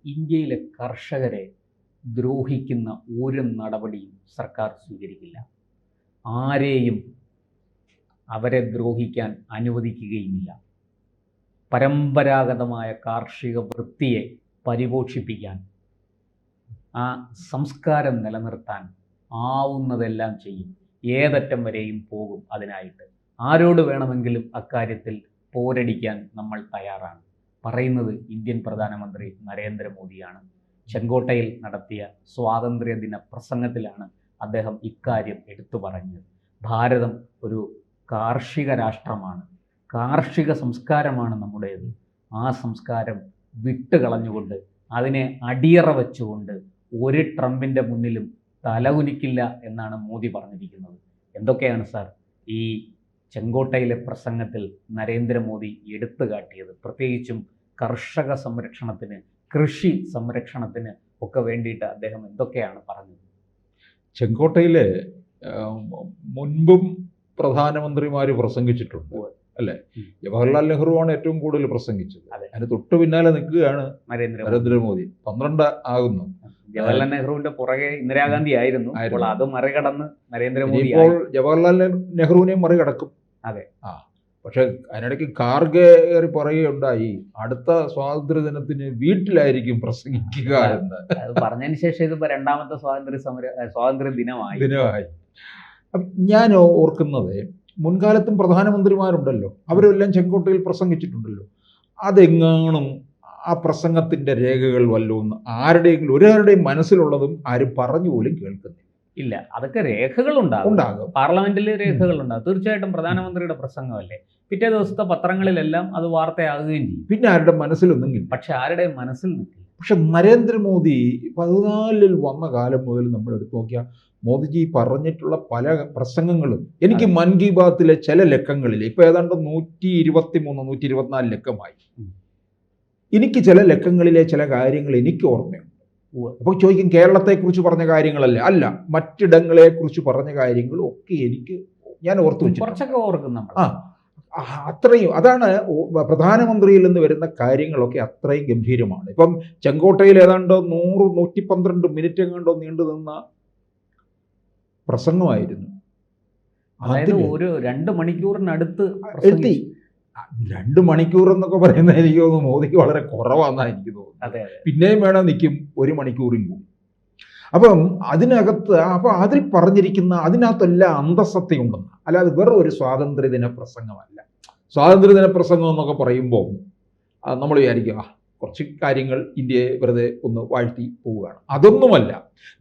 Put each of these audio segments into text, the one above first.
ഇന്ത്യയിലെ കർഷകരെ ദ്രോഹിക്കുന്ന ഒരു നടപടിയും സർക്കാർ സ്വീകരിക്കില്ല. ആരെയും അവരെ ദ്രോഹിക്കാൻ അനുവദിക്കുകയുമില്ല. പരമ്പരാഗതമായ കാർഷിക വൃത്തിയെ പരിപോഷിപ്പിക്കാൻ, ആ സംസ്കാരം നിലനിർത്താൻ ആവുന്നതെല്ലാം ചെയ്യും. ഏതറ്റം വരെയും പോകും അതിനായിട്ട്. ആരോട് വേണമെങ്കിലും അക്കാര്യത്തിൽ പോരടിക്കാൻ നമ്മൾ തയ്യാറാണ്. പറയുന്നത് ഇന്ത്യൻ പ്രധാനമന്ത്രി നരേന്ദ്രമോദിയാണ്. ചെങ്കോട്ടയിൽ നടത്തിയ സ്വാതന്ത്ര്യദിന പ്രസംഗത്തിലാണ് അദ്ദേഹം ഇക്കാര്യം എടുത്തു പറഞ്ഞത്. ഭാരതം ഒരു കാർഷിക രാഷ്ട്രമാണ്, കാർഷിക സംസ്കാരമാണ് നമ്മുടേത്. ആ സംസ്കാരം വിട്ടുകളഞ്ഞുകൊണ്ട്, അതിനെ അടിയറ വെച്ചുകൊണ്ട് ഒരു ട്രംപിൻ്റെ മുന്നിലും തലകുനിക്കില്ല എന്നാണ് മോദി പറഞ്ഞിരിക്കുന്നത്. എന്തൊക്കെയാണ് സാർ ഈ ചെങ്കോട്ടയിലെ പ്രസംഗത്തിൽ നരേന്ദ്രമോദി എടുത്തു കാട്ടിയത്? പ്രത്യേകിച്ചും കർഷക സംരക്ഷണത്തിന്, കൃഷി സംരക്ഷണത്തിന് ഒക്കെ വേണ്ടിയിട്ട് അദ്ദേഹം എന്തൊക്കെയാണ് പറഞ്ഞത്? ചെങ്കോട്ടയിൽ മുൻപും പ്രധാനമന്ത്രിമാർ പ്രസംഗിച്ചിട്ടുണ്ട് അല്ലേ? ജവഹർലാൽ നെഹ്റുവാണ് ഏറ്റവും കൂടുതൽ പ്രസംഗിച്ചത്. അതിന് തൊട്ടു പിന്നാലെ നിൽക്കുകയാണ് നരേന്ദ്രമോദി. 12 ആകുന്നു. ജവഹർലാൽ നെഹ്റുവിന്റെ പുറകെ ഇന്ദിരാഗാന്ധി ആയിരുന്നു. അത് മറികടന്ന് നരേന്ദ്രമോദി ഇപ്പോൾ ജവഹർലാൽ നെഹ്റുവിനെ മറികടക്കും. അതെ. പക്ഷെ അതിനിടയ്ക്ക് കാർഗെ പറയുകയുണ്ടായി, അടുത്ത സ്വാതന്ത്ര്യ ദിനത്തിന് വീട്ടിലായിരിക്കും പ്രസംഗിക്കുക എന്ന്. അത് പറഞ്ഞതിന് ശേഷം ഇതിപ്പോ രണ്ടാമത്തെ സ്വാതന്ത്ര്യ ദിനമായി. ഞാൻ ഓർക്കുന്നത്, മുൻകാലത്തും പ്രധാനമന്ത്രിമാരുണ്ടല്ലോ, അവരെല്ലാം ചെങ്കോട്ടയിൽ പ്രസംഗിച്ചിട്ടുണ്ടല്ലോ. അതെങ്ങാനും ആ പ്രസംഗത്തിന്റെ രേഖകൾ വല്ലതും ആരുടെയെങ്കിലും ഒരാളുടെയും മനസ്സിലുള്ളതും ആരും പറഞ്ഞു പോലും കേൾക്കുന്നില്ല. ഇല്ല, അതൊക്കെ രേഖകളുണ്ടാകും. പാർലമെന്റിൽ രേഖകളുണ്ടാകും. തീർച്ചയായിട്ടും പ്രധാനമന്ത്രിയുടെ പ്രസംഗമല്ലേ. പിറ്റേ ദിവസത്തെ പത്രങ്ങളിലെല്ലാം അത് വാർത്തയാകുകയും ചെയ്യും. പിന്നെ ആരുടെ മനസ്സിലൊന്നും കിട്ടും. പക്ഷെ ആരുടെയും മനസ്സിൽ നിൽക്കില്ല. പക്ഷെ നരേന്ദ്രമോദി 14 വന്ന കാലം മുതൽ നമ്മൾ എടുത്തു നോക്കിയാൽ മോദിജി പറഞ്ഞിട്ടുള്ള പല പ്രസംഗങ്ങളും എനിക്ക് മൻ കി ബാത്തിലെ ചില ലക്കങ്ങളിൽ ഇപ്പൊ ഏതാണ്ട് 123, 124 ലക്കമായി. എനിക്ക് ചില ലക്കങ്ങളിലെ ചില കാര്യങ്ങൾ എനിക്ക് ഓർമ്മയുണ്ട്. അപ്പോൾ ചോദിക്കും, കേരളത്തെക്കുറിച്ച് പറഞ്ഞ കാര്യങ്ങളല്ലേ? അല്ല, മറ്റിടങ്ങളെക്കുറിച്ച് പറഞ്ഞ കാര്യങ്ങളും ഒക്കെ ഞാൻ ഓർത്തു വെച്ചിട്ടുണ്ട്. അത്രയും അതാണ് പ്രധാനമന്ത്രിയിൽ നിന്ന് വരുന്ന കാര്യങ്ങളൊക്കെ അത്രയും ഗംഭീരമാണ്. ഇപ്പം ചെങ്കോട്ടയിൽ ഏതാണ്ട് 100-112 മിനിറ്റ് എങ്ങാണ്ടോ നീണ്ടു നിന്ന പ്രസംഗമായിരുന്നു. അതായത് ഒരു 2 മണിക്കൂറിനടുത്ത് എത്തി. 2 മണിക്കൂർ എന്നൊക്കെ പറയുന്നത് എനിക്ക് തോന്നുന്നു മോദിക്ക് വളരെ കുറവാണെന്നാണ് എനിക്ക് തോന്നുന്നത്. പിന്നെയും വേണം നിൽക്കും 1 മണിക്കൂറും കൂടി. അപ്പം അതിനകത്ത് അതിൽ പറഞ്ഞിരിക്കുന്ന അതിനകത്തെല്ലാം അന്തസത്തയുണ്ടെന്ന്. അല്ലാതെ വെറും ഒരു സ്വാതന്ത്ര്യദിന പ്രസംഗമല്ല. സ്വാതന്ത്ര്യദിന പ്രസംഗം എന്നൊക്കെ പറയുമ്പോൾ നമ്മൾ വിചാരിക്കുക കുറച്ച് കാര്യങ്ങൾ ഇന്ത്യയെ വെറുതെ ഒന്ന് വാഴ്ത്തി പോവുകയാണ്. അതൊന്നുമല്ല,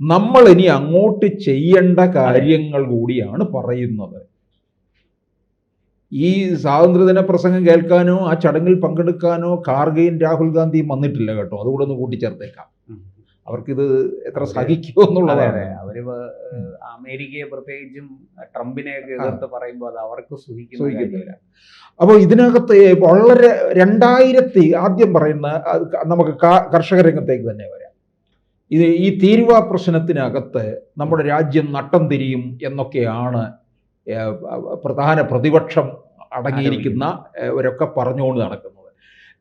നമ്മൾ ഇനി അങ്ങോട്ട് ചെയ്യേണ്ട കാര്യങ്ങൾ കൂടിയാണ് പറയുന്നത്. ഈ സ്വാതന്ത്ര്യദിന പ്രസംഗം കേൾക്കാനോ ആ ചടങ്ങിൽ പങ്കെടുക്കാനോ കാർഗെയും രാഹുൽ ഗാന്ധിയും വന്നിട്ടില്ല കേട്ടോ. അതുകൂടെ ഒന്ന് കൂട്ടിച്ചേർത്തേക്കാം. അവർക്കിത് എത്ര സഹിക്കുമോ എന്നുള്ളതാണ്. അവര് അമേരിക്കയെ പ്രത്യേകിച്ചും ട്രംപിനെ എതിർത്ത് പറയുമ്പോൾ അത് അവർക്ക് സുഖിക്കുന്നില്ല. അപ്പോൾ ഇതിനകത്ത് വളരെ 2000 ആദ്യം പറയുന്ന നമുക്ക് കർഷക രംഗത്തേക്ക് തന്നെ വരാം. ഈ തീരുവ പ്രശ്നത്തിനകത്ത് നമ്മുടെ രാജ്യം നട്ടം തിരിയും എന്നൊക്കെയാണ് പ്രധാന പ്രതിപക്ഷം അടങ്ങിയിരിക്കുന്നവരൊക്കെ പറഞ്ഞുകൊണ്ട് നടക്കുന്നത്.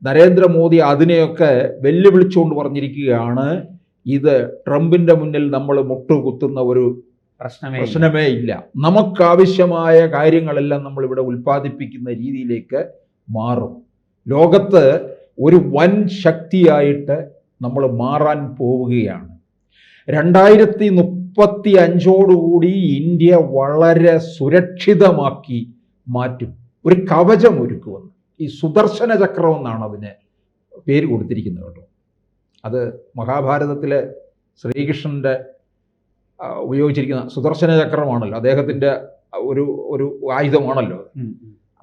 നരേന്ദ്രമോദി അതിനെയൊക്കെ വെല്ലുവിളിച്ചുകൊണ്ട് പറഞ്ഞിരിക്കുകയാണ്, ഇത് ട്രംപിന്റെ മുന്നിൽ നമ്മൾ മുട്ടുകുത്തുന്ന ഒരു പ്രശ്നമേ ഇല്ല. നമുക്കാവശ്യമായ കാര്യങ്ങളെല്ലാം നമ്മളിവിടെ ഉൽപ്പാദിപ്പിക്കുന്ന രീതിയിലേക്ക് മാറും. ലോകത്ത് ഒരു വൻ ശക്തിയായിട്ട് നമ്മൾ മാറാൻ പോവുകയാണ്. 2035 ഇന്ത്യ വളരെ സുരക്ഷിതമാക്കി മാറ്റും. ഒരു കവചം ഒരുക്കുമെന്ന്. ഈ സുദർശന ചക്രം എന്നാണ് അതിന് പേര് കൊടുത്തിരിക്കുന്നത് കേട്ടോ. അത് മഹാഭാരതത്തിലെ ശ്രീകൃഷ്ണന്റെ ഉപയോഗിച്ചിരിക്കുന്ന സുദർശന ചക്രമാണല്ലോ, അദ്ദേഹത്തിൻ്റെ ഒരു ആയുധമാണല്ലോ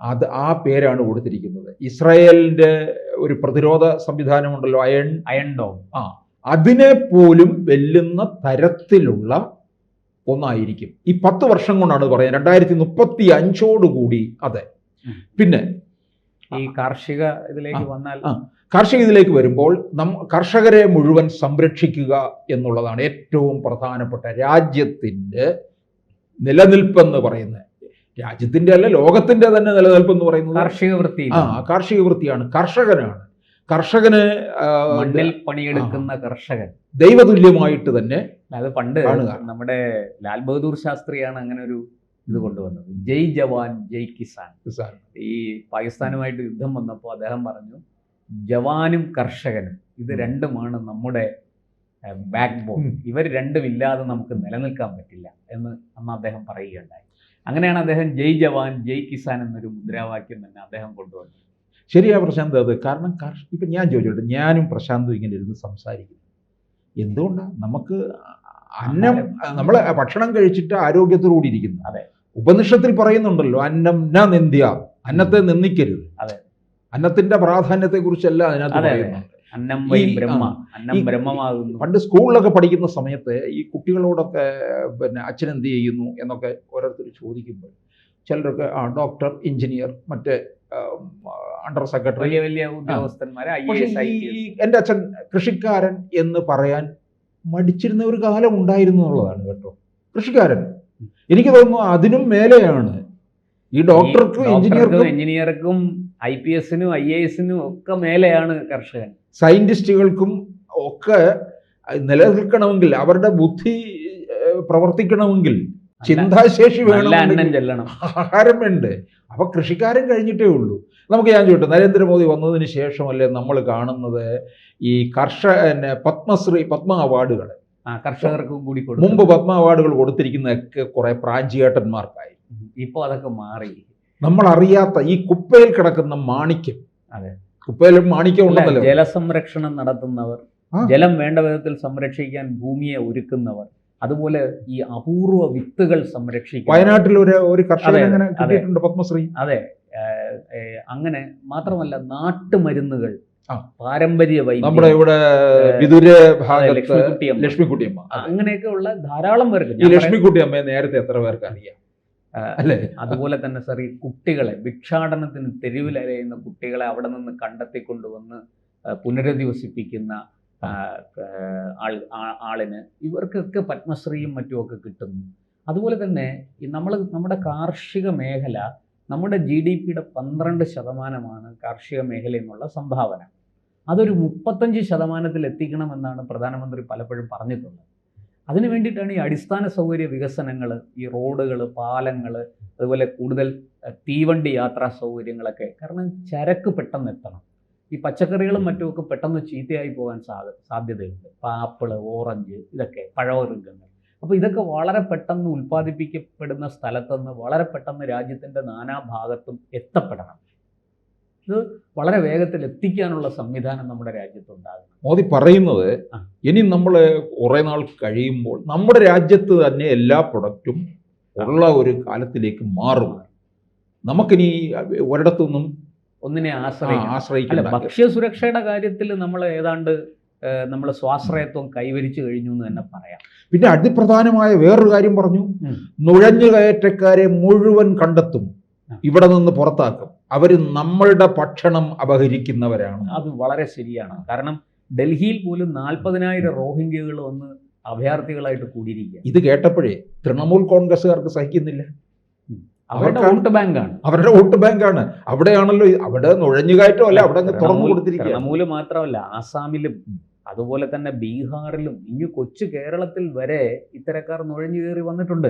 അത്. ആ പേരാണ് കൊടുത്തിരിക്കുന്നത്. ഇസ്രായേലിൻ്റെ ഒരു പ്രതിരോധ സംവിധാനമുണ്ടല്ലോ, അയൺ ഡോം, അതിനെ പോലും വെല്ലുന്ന തരത്തിലുള്ള ഒന്നായിരിക്കും. ഈ 10 വർഷം കൊണ്ടാണ് പറയുന്നത്, 2035 അതെ. പിന്നെ ഈ കാർഷിക ഇതിലേക്ക് വന്നാൽ, കാർഷിക ഇതിലേക്ക് വരുമ്പോൾ കർഷകരെ മുഴുവൻ സംരക്ഷിക്കുക എന്നുള്ളതാണ് ഏറ്റവും പ്രധാനപ്പെട്ട രാജ്യത്തിൻ്റെ നിലനിൽപ്പെന്ന് പറയുന്നത്. രാജ്യത്തിൻ്റെ അല്ല, ലോകത്തിൻ്റെ തന്നെ നിലനിൽപ്പെന്ന് പറയുന്നത് കാർഷിക വൃത്തിയാണ്. കർഷകനാണ്. കർഷകന് മണ്ണിൽ പണിയെടുക്കുന്ന കർഷകൻ ദൈവതുല്യമായിട്ട് തന്നെ അത് പണ്ട് കാണുക. നമ്മുടെ ലാൽ ബഹദൂർ ശാസ്ത്രിയാണ് അങ്ങനെ ഒരു ഇത് കൊണ്ടുവന്നത്. ജയ് ജവാൻ ജയ് കിസാൻ. ഈ പാകിസ്ഥാനുമായിട്ട് യുദ്ധം വന്നപ്പോൾ അദ്ദേഹം പറഞ്ഞു, ജവാനും കർഷകനും ഇത് രണ്ടുമാണ് നമ്മുടെ ബാക്ക് ബോൺ, ഇവർ രണ്ടും ഇല്ലാതെ നമുക്ക് നിലനിൽക്കാൻ പറ്റില്ല എന്ന് അന്ന് അദ്ദേഹം പറയുകയുണ്ടായി. അങ്ങനെയാണ് അദ്ദേഹം ജയ് ജവാൻ ജയ് കിസാൻ എന്നൊരു മുദ്രാവാക്യം തന്നെ അദ്ദേഹം കൊണ്ടുവന്നത്. ശരിയാ പ്രശാന്ത്, അത് കാരണം ഇപ്പം ഞാൻ ചോദിച്ചോട്ടെ, ഞാനും പ്രശാന്തും ഇങ്ങനെ ഇരുന്ന് സംസാരിക്കുന്നു, എന്തുകൊണ്ടാണ് നമുക്ക് അന്നം, നമ്മൾ ഭക്ഷണം കഴിച്ചിട്ട് ആരോഗ്യത്തോടുകൂടി ഇരിക്കുന്നു. അതെ, ഉപനിഷത്തിൽ പറയുന്നുണ്ടല്ലോ, അന്നം ന നിന്ദ്യ, അന്നത്തെ നിന്ദിക്കരുത്. അതെ, അന്നത്തിന്റെ പ്രാധാന്യത്തെ കുറിച്ചല്ല അതിനകത്ത് പറയുന്നുണ്ട്. അന്നം വൈ ബ്രഹ്മ, അന്നം ബ്രഹ്മമാകുന്നു. പണ്ട് സ്കൂളിലൊക്കെ പഠിക്കുന്ന സമയത്ത് ഈ കുട്ടികളോടൊക്കെ പിന്നെ അച്ഛൻ എന്ത് ചെയ്യുന്നു എന്നൊക്കെ ഓരോരുത്തർ ചോദിക്കുമ്പോൾ ചിലരൊക്കെ ഡോക്ടർ, എഞ്ചിനീയർ, മറ്റേ അണ്ടർ സെക്രട്ടറി, വലിയ വലിയ ഉദ്യോഗസ്ഥന്മാരെ, എൻ്റെ അച്ഛൻ കൃഷിക്കാരൻ എന്ന് പറയാൻ മടിച്ചിരുന്ന ഒരു കാലം ഉണ്ടായിരുന്നു എന്നുള്ളതാണ് കേട്ടോ. കൃഷിക്കാരൻ എനിക്ക് തോന്നുന്നു അതിനും മേലെയാണ് ഈ ഡോക്ടർക്കും എഞ്ചിനീയർക്കും IPS നും IAS നും ഒക്കെ മേലെയാണ് കർഷകൻ. സയന്റിസ്റ്റുകൾക്കും ഒക്കെ നിലനിൽക്കണമെങ്കിൽ, അവരുടെ ബുദ്ധി പ്രവർത്തിക്കണമെങ്കിൽ ചിന്താശേഷി വേണം, ആഹാരം വേണ്ട. അപ്പൊ കൃഷിക്കാരൻ കഴിഞ്ഞിട്ടേ ഉള്ളൂ. നമുക്ക് ഞാൻ ചോദിച്ചു, നരേന്ദ്രമോദി വന്നതിന് ശേഷമല്ലേ നമ്മൾ കാണുന്നത് ഈ പത്മ അവാർഡുകൾ കർഷകർക്കും കൂടി മുമ്പ് പത്മ അവാർഡുകൾ കൊടുത്തിരിക്കുന്നതൊക്കെ കുറെ പ്രാഞ്ചിയേട്ടന്മാർക്കായി. ഇപ്പൊ അതൊക്കെ മാറി. നമ്മൾ അറിയാത്ത ഈ കുപ്പയിൽ കിടക്കുന്ന മാണിക്യം, അതെ, കുപ്പയിലും മാണിക്യം ഉണ്ടല്ലോ, ജലസംരക്ഷണം നടത്തുന്നവർ, ജലം വേണ്ട വിധത്തിൽ സംരക്ഷിക്കാൻ ഭൂമിയെ ഒരുക്കുന്നവർ, അതുപോലെ ഈ അപൂർവ വിത്തുകൾ സംരക്ഷിക്കുക. വയനാട്ടിൽ ഒരു കർഷകൻ കിട്ടിയിട്ടുണ്ട് പത്മശ്രീ. അതെ, അങ്ങനെ മാത്രമല്ല നാട്ടുമരുന്നുകൾ, പാരമ്പര്യ വൈദ്യം, നമ്മുടെ ഇവിടെ വിദൂര ഭാഗത്ത് ലക്ഷ്മിക്കുട്ടിയമ്മ, അങ്ങനെയൊക്കെ ഉള്ള ധാരാളം പേർക്ക്. ഈ ലക്ഷ്മിക്കുട്ടിയമ്മയെ നേരത്തെ എത്ര പേർക്ക് അറിയാം അല്ലേ? അതുപോലെ തന്നെ സാർ, ഈ കുട്ടികളെ ഭിക്ഷാടനത്തിന് തെരുവിലലയുന്ന കുട്ടികളെ അവിടെ നിന്ന് കണ്ടെത്തിക്കൊണ്ടുവന്ന് പുനരധിവസിപ്പിക്കുന്ന ആളിന് ഇവർക്കൊക്കെ പത്മശ്രീയും മറ്റുമൊക്കെ കിട്ടുന്നു. അതുപോലെ തന്നെ ഈ നമ്മുടെ കാർഷിക മേഖല, നമ്മുടെ GDPയുടെ 12% കാർഷിക മേഖല എന്നുള്ള സംഭാവന. അതൊരു 35% എത്തിക്കണമെന്നാണ് പ്രധാനമന്ത്രി പലപ്പോഴും പറഞ്ഞിട്ടുള്ളത്. അതിനു വേണ്ടിയിട്ടാണ് ഈ അടിസ്ഥാന സൗകര്യ വികസനങ്ങൾ, ഈ റോഡുകൾ, പാലങ്ങൾ, അതുപോലെ കൂടുതൽ തീവണ്ടി യാത്രാ സൗകര്യങ്ങളൊക്കെ. കാരണം ചരക്ക് പെട്ടെന്ന് എത്തണം. ഈ പച്ചക്കറികളും മറ്റുമൊക്കെ പെട്ടെന്ന് ചീത്തയായി പോകാൻ സാധ്യതയുണ്ട്. ആപ്പിള്, ഓറഞ്ച്, ഇതൊക്കെ പഴവർഗ്ഗങ്ങൾ. അപ്പോൾ ഇതൊക്കെ വളരെ പെട്ടെന്ന് ഉൽപ്പാദിപ്പിക്കപ്പെടുന്ന സ്ഥലത്തുനിന്ന് വളരെ പെട്ടെന്ന് രാജ്യത്തിൻ്റെ നാനാഭാഗത്തും എത്തപ്പെടണം. ഇത് വളരെ വേഗത്തിൽ എത്തിക്കാനുള്ള സംവിധാനം നമ്മുടെ രാജ്യത്തുണ്ടാകണം. മോദി പറയുന്നത് ഇനി നമ്മൾ കുറേ നാൾ കഴിയുമ്പോൾ നമ്മുടെ രാജ്യത്ത് തന്നെ എല്ലാ പ്രൊഡക്റ്റും ഉള്ള ഒരു കാലത്തിലേക്ക് മാറും. നമുക്കിനി ഒരിടത്തുനിന്നും ഒന്നിനെ ആശ്രയിക്കില്ല. ഭക്ഷ്യസുരക്ഷയുടെ കാര്യത്തിൽ നമ്മൾ ഏതാണ്ട് നമ്മൾ സ്വാശ്രയത്വം കൈവരിച്ചു കഴിഞ്ഞു എന്ന് തന്നെ പറയാം. പിന്നെ അതിപ്രധാനമായ വേറൊരു കാര്യം പറഞ്ഞു, നുഴഞ്ഞുകയറ്റക്കാരെ മുഴുവൻ കണ്ടെത്തും, ഇവിടെ നിന്ന് പുറത്താക്കും, അവർ നമ്മളുടെ ഭക്ഷണം അപഹരിക്കുന്നവരാണ്. അത് വളരെ ശരിയാണ്. കാരണം ഡൽഹിയിൽ പോലും 40,000 റോഹിംഗ്യകൾ വന്ന് അഭയാർത്ഥികളായിട്ട് കൂടിയിരിക്കുക. ഇത് കേട്ടപ്പോഴേ തൃണമൂൽ കോൺഗ്രസ്സുകാർക്ക് സഹിക്കുന്നില്ല. അവരുടെ വോട്ട് ബാങ്കാണ്. അവിടെയാണല്ലോ, അവിടെ നുഴഞ്ഞുകയറ്റം അല്ല, അവിടെ തുറന്നു കൊടുത്തിരിക്കുക. തൃണമൂല് മാത്രമല്ല, ആസാമിലും അതുപോലെ തന്നെ ബീഹാറിലും ഇനി കൊച്ചു കേരളത്തിൽ വരെ ഇത്തരക്കാർ നുഴഞ്ഞു കയറി വന്നിട്ടുണ്ട്.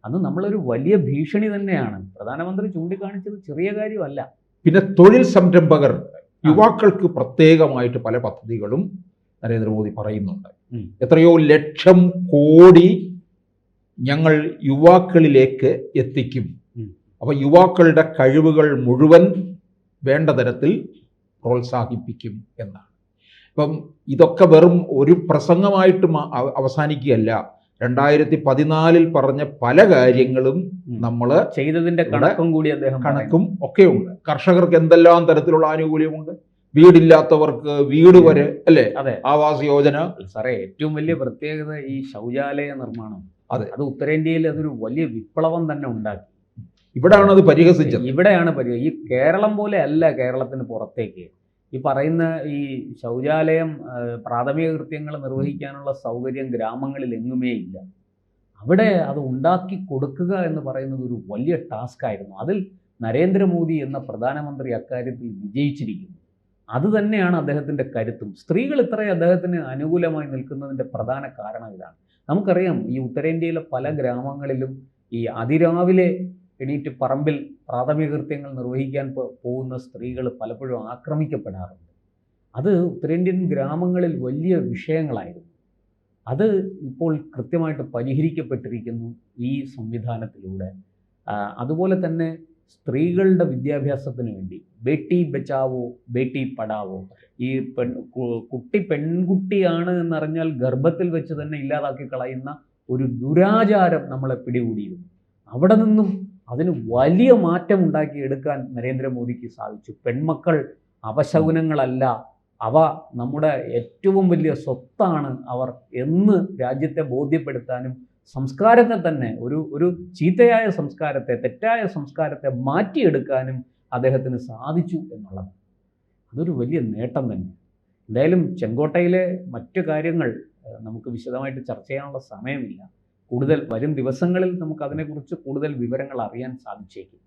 അത് നമ്മളൊരു വലിയ ഭീഷണി തന്നെയാണ്. പ്രധാനമന്ത്രി ചൂണ്ടിക്കാണിച്ചത് ചെറിയ കാര്യമല്ല. പിന്നെ തൊഴിൽ സംരംഭകർ, യുവാക്കൾക്ക് പ്രത്യേകമായിട്ട് പല പദ്ധതികളും നരേന്ദ്രമോദി പറയുന്നുണ്ട്. എത്രയോ ലക്ഷം കോടി ഞങ്ങൾ യുവാക്കളിലേക്ക് എത്തിക്കും. അപ്പോൾ യുവാക്കളുടെ കഴിവുകൾ മുഴുവൻ വേണ്ട തരത്തിൽ പ്രോത്സാഹിപ്പിക്കും എന്നാണ്. അപ്പം ഇതൊക്കെ വെറും ഒരു പ്രസംഗമായിട്ട് അവസാനിക്കുകയല്ല. 2014 പറഞ്ഞ പല കാര്യങ്ങളും നമ്മൾ ചെയ്തതിന്റെ കണക്കും ഒക്കെ ഉണ്ട്. കർഷകർക്ക് എന്തെല്ലാം തരത്തിലുള്ള ആനുകൂല്യമുണ്ട്, വീടില്ലാത്തവർക്ക് വീട് വരെ, അല്ലേ, ആവാസ് യോജന. സാറേ, ഏറ്റവും വലിയ പ്രത്യേകത ഈ ശൗചാലയ നിർമ്മാണം. അത് ഉത്തരേന്ത്യയിൽ അതൊരു വലിയ വിപ്ലവം തന്നെ ഉണ്ടാക്കി. ഇവിടെയാണ് അത് പരിഹസിച്ചത്. ഈ കേരളം പോലെ അല്ല കേരളത്തിന് പുറത്തേക്ക്. ഈ പറയുന്ന ഈ ശൗചാലയം, പ്രാഥമിക കൃത്യങ്ങൾ നിർവഹിക്കാനുള്ള സൗകര്യം ഗ്രാമങ്ങളിൽ എങ്ങുമേ ഇല്ല. അവിടെ അത് ഉണ്ടാക്കി കൊടുക്കുക എന്ന് പറയുന്നത് ഒരു വലിയ ടാസ്ക് ആയിരുന്നു. അതിൽ നരേന്ദ്രമോദി എന്ന പ്രധാനമന്ത്രി അക്കാര്യത്തിൽ വിജയിച്ചിരിക്കുന്നു. അത് തന്നെയാണ് അദ്ദേഹത്തിൻ്റെ കരുത്തും. സ്ത്രീകൾ ഇത്രയും അദ്ദേഹത്തിന് അനുകൂലമായി നിൽക്കുന്നതിൻ്റെ പ്രധാന കാരണം ഇതാണ്. നമുക്കറിയാം, ഈ ഉത്തരേന്ത്യയിലെ പല ഗ്രാമങ്ങളിലും ഈ അതിരാവിലെ എണീറ്റ് പറമ്പിൽ പ്രാഥമിക കൃത്യങ്ങൾ നിർവഹിക്കാൻ പോകുന്ന സ്ത്രീകൾ പലപ്പോഴും ആക്രമിക്കപ്പെടാറുണ്ട്. അത് ഉത്തരേന്ത്യൻ ഗ്രാമങ്ങളിൽ വലിയ വിഷയങ്ങളായിരുന്നു. അത് ഇപ്പോൾ കൃത്യമായിട്ട് പരിഹരിക്കപ്പെട്ടിരിക്കുന്നു ഈ സംവിധാനത്തിലൂടെ. അതുപോലെ തന്നെ സ്ത്രീകളുടെ വിദ്യാഭ്യാസത്തിന് വേണ്ടി ബേട്ടി ബച്ചാവോ ബേട്ടി പഠാവോ, ഈ കുട്ടി പെൺകുട്ടിയാണ് എന്നറിഞ്ഞാൽ ഗർഭത്തിൽ വെച്ച് തന്നെ ഇല്ലാതാക്കി കളയുന്ന ഒരു ദുരാചാരം നമ്മളെ പിടികൂടിയിരുന്നു. അവിടെ നിന്നും അതിന് വലിയ മാറ്റം ഉണ്ടാക്കിയെടുക്കാൻ നരേന്ദ്രമോദിക്ക് സാധിച്ചു. പെൺമക്കൾ അവശകുനങ്ങളല്ല, അവ നമ്മുടെ ഏറ്റവും വലിയ സ്വത്താണ് അവർ എന്ന് രാജ്യത്തെ ബോധ്യപ്പെടുത്താനും സംസ്കാരത്തെ തന്നെ ഒരു ചീത്തയായ സംസ്കാരത്തെ, തെറ്റായ സംസ്കാരത്തെ മാറ്റിയെടുക്കാനും അദ്ദേഹത്തിന് സാധിച്ചു എന്നുള്ളത് അതൊരു വലിയ നേട്ടം തന്നെ. എന്തായാലും ചെങ്കോട്ടയിലെ മറ്റു കാര്യങ്ങൾ നമുക്ക് വിശദമായിട്ട് ചർച്ച ചെയ്യാനുള്ള സമയമില്ല. കൂടുതൽ വരും ദിവസങ്ങളിൽ നമുക്ക് അതിനെക്കുറിച്ച് കൂടുതൽ വിവരങ്ങൾ അറിയാൻ സാധിച്ചേക്കും.